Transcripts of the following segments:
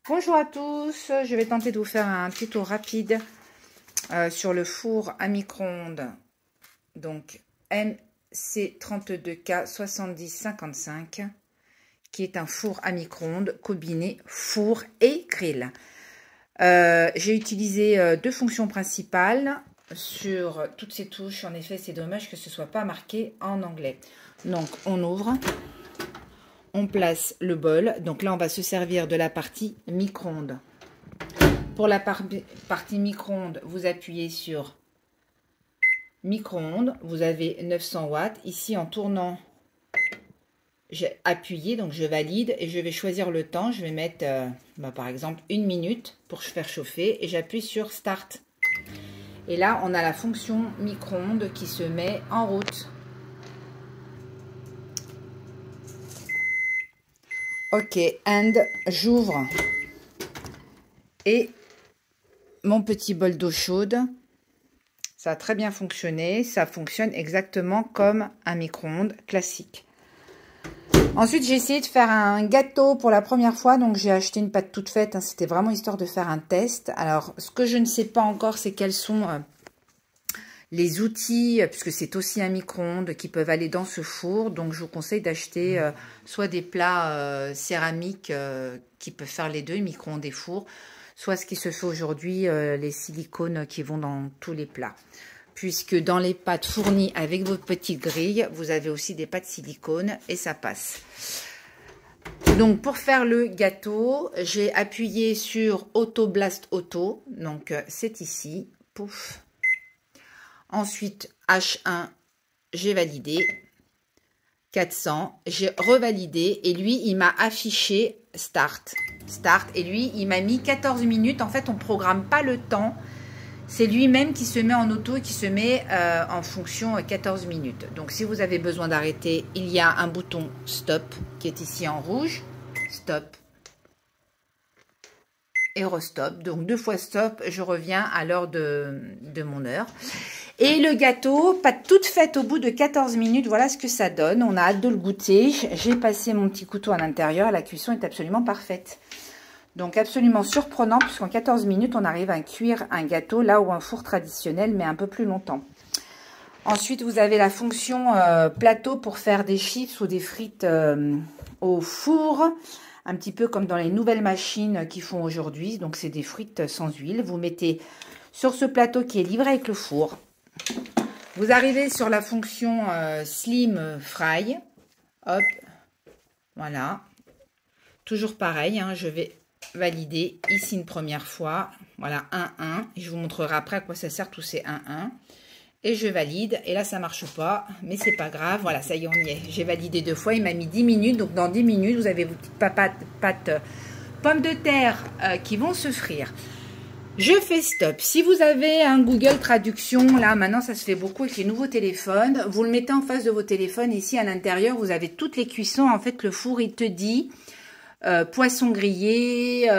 Bonjour à tous, je vais tenter de vous faire un tuto rapide sur le four à micro-ondes, donc MC32K 7055, qui est un four à micro-ondes combiné four et grill. J'ai utilisé deux fonctions principales sur toutes ces touches. En effet, c'est dommage que ce ne soit pas marqué en anglais. Donc, on ouvre. On place le bol. Donc là, on va se servir de la partie micro-ondes. Pour la partie micro-ondes, vous appuyez sur micro-ondes. Vous avez 900 watts. Ici, en tournant, j'ai appuyé, donc je valide et je vais choisir le temps. Je vais mettre, par exemple, 1 minute pour faire chauffer et j'appuie sur Start. Et là, on a la fonction micro-ondes qui se met en route. Ok, and j'ouvre et mon petit bol d'eau chaude, ça a très bien fonctionné, ça fonctionne exactement comme un micro-ondes classique. Ensuite, j'ai essayé de faire un gâteau pour la première fois, donc j'ai acheté une pâte toute faite, hein, c'était vraiment histoire de faire un test. Alors, ce que je ne sais pas encore, c'est quels sont les outils, puisque c'est aussi un micro-ondes qui peuvent aller dans ce four. Donc, je vous conseille d'acheter soit des plats céramiques qui peuvent faire les deux, micro-ondes et four, soit ce qui se fait aujourd'hui, les silicones qui vont dans tous les plats. Puisque dans les pâtes fournies avec vos petites grilles, vous avez aussi des pâtes silicone et ça passe. Donc, pour faire le gâteau, j'ai appuyé sur Auto Blast Auto. Donc, c'est ici. Pouf. Ensuite, H1, j'ai validé. 400, j'ai revalidé. Et lui, il m'a affiché Start. Start. Et lui, il m'a mis 14 minutes. En fait, on ne programme pas le temps. C'est lui-même qui se met en auto et qui se met en fonction 14 minutes. Donc, si vous avez besoin d'arrêter, il y a un bouton Stop qui est ici en rouge. Stop. Et restop. Donc, 2 fois stop, je reviens à l'heure de mon heure. Et le gâteau, pâte toute faite au bout de 14 minutes, voilà ce que ça donne. On a hâte de le goûter. J'ai passé mon petit couteau à l'intérieur. La cuisson est absolument parfaite. Donc absolument surprenant puisqu'en 14 minutes, on arrive à cuire un gâteau là où un four traditionnel met un peu plus longtemps. Ensuite, vous avez la fonction plateau pour faire des chips ou des frites au four. Un petit peu comme dans les nouvelles machines qui font aujourd'hui. Donc c'est des frites sans huile. Vous mettez sur ce plateau qui est livré avec le four. Vous arrivez sur la fonction Slim Fry. Hop, voilà. Toujours pareil, hein, je vais valider ici une première fois. Voilà, 1-1. Je vous montrerai après à quoi ça sert tous ces 1-1. Et je valide. Et là, ça ne marche pas. Mais c'est pas grave. Voilà, ça y est, on y est. J'ai validé 2 fois. Il m'a mis 10 minutes. Donc, dans 10 minutes, vous avez vos petites pâtes pommes de terre qui vont se frire. Je fais stop. Si vous avez un Google Traduction, là, maintenant, ça se fait beaucoup avec les nouveaux téléphones. Vous le mettez en face de vos téléphones. Ici, à l'intérieur, vous avez toutes les cuissons. En fait, le four, il te dit poisson grillé,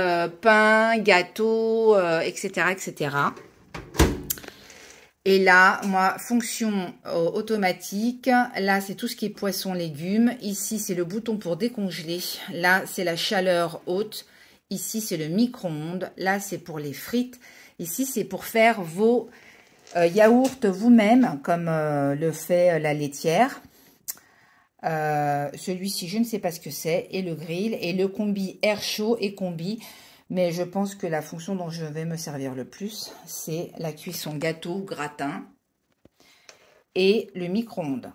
pain, gâteau, etc., etc. Et là, moi, fonction automatique. Là, c'est tout ce qui est poisson, légumes. Ici, c'est le bouton pour décongeler. Là, c'est la chaleur haute. Ici, c'est le micro-ondes. Là, c'est pour les frites. Ici, c'est pour faire vos yaourts vous-même, comme le fait la laitière. Celui-ci, je ne sais pas ce que c'est. Et le grill. Et le combi air chaud et combi. Mais je pense que la fonction dont je vais me servir le plus, c'est la cuisson gâteau, gratin et le micro-ondes.